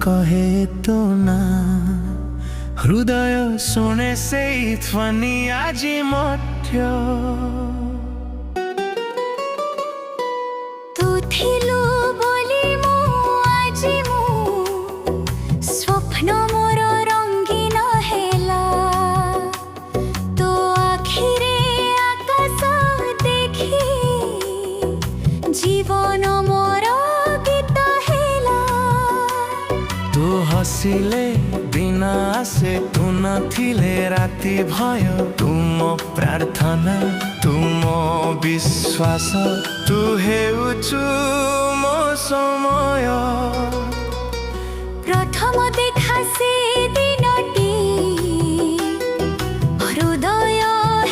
कहे तो ना हृदय शुणे सेई ध्वनि আজি मध्य तू थिलु बोली मु আজি मु स्वप्न मोर रंगीन हेला तो आखिरे आकाश देखी जीवन मोर गीत हेला तू हसिले दिन आसे तू नथिले राति भय तुम प्रार्थना तुम विश्वास तू हेउचु मो समय प्रथम देखा से दिनटी हृदय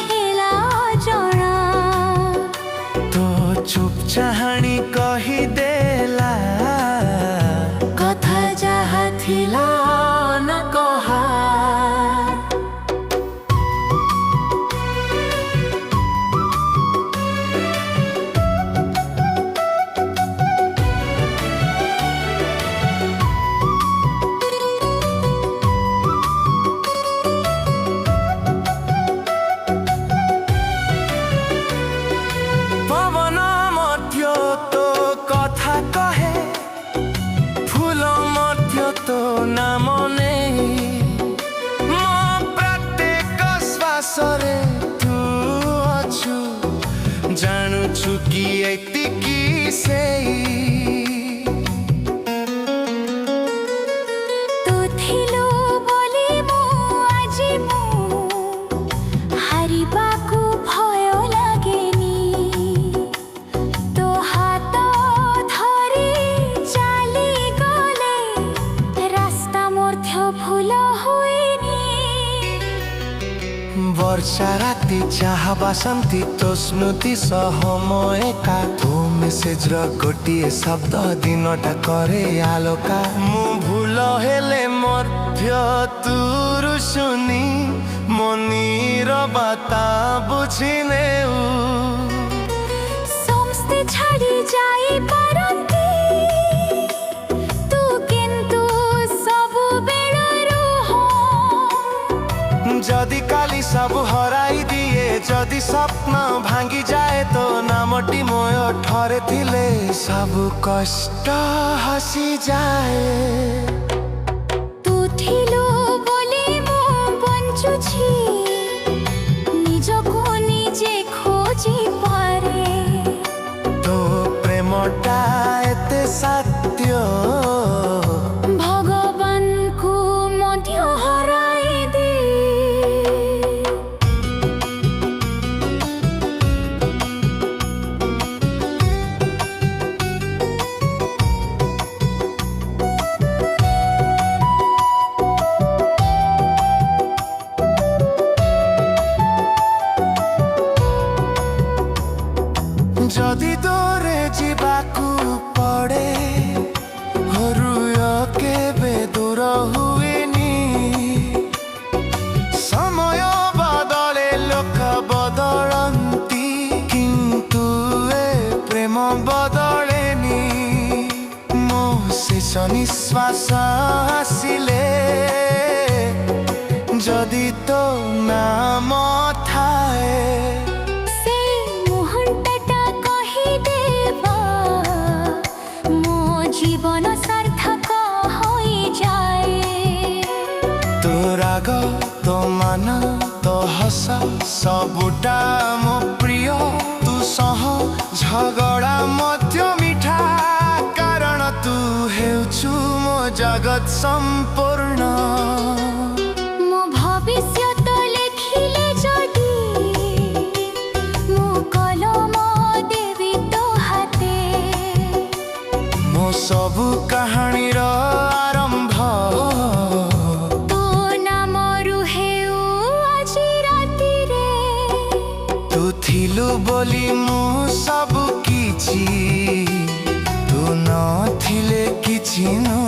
हेला जना तो चुप चाहाणी कही देला कथा जहा थिला न कहा पवन मध्य तो कथा कहे फूल मध्य तो नाम नहीं मो प्रत्येक श्वास रे तू अछु जानुछु कि एतिकी तू थिलु बोली मु আজি मु हारिबाकु भय लागेनी तो हाथ धरी चाली गले रास्ता मध्य भूल हुएनी वर्षा राति चाह बासंती तो स्मृति सह एका तो मेसेज र गोटिए शब्द दिनटा करे आलोका मु भूल हेले मध्य तुरु सुनी मनीर बाता बुझिने समस्ते छाड़ी जाई पारंती तू किंतु सबु बेलरु हो जदि काली सब हराई दिए जदि स्वप्न भांगी जाए तो नामटी मोय ठरे थिले सब कष्ट हसी जाए तू थिलु बोली मु बंचुछि निजको निजे खोजी पारे तो प्रेमटा एते सत्य भगवान को मध्य हराई दे जदि दूरे जीवाकू पड़े हरुय केबे दूर हुएनी समय बदले लोक बदलंती किंतु ए प्रेम बदलेनी मो शेष निश्वास आसिले जदि तो नाम थाए जीवन सार्थक होई जाए तो राग तो मान तो हस सबुटा मो प्रिय तू सह झगड़ा मध्य मिठा कारण तू हेउछु मो जगत संपूर्ण मो भविष्य तो लेखिले जदी मो कलम देवी तो हाते मो सबु कहानी रो आरंभ तो नाम रुहेउ আজি राति रे तू थिलु बोली मु सब किछि तू न थिले किछि न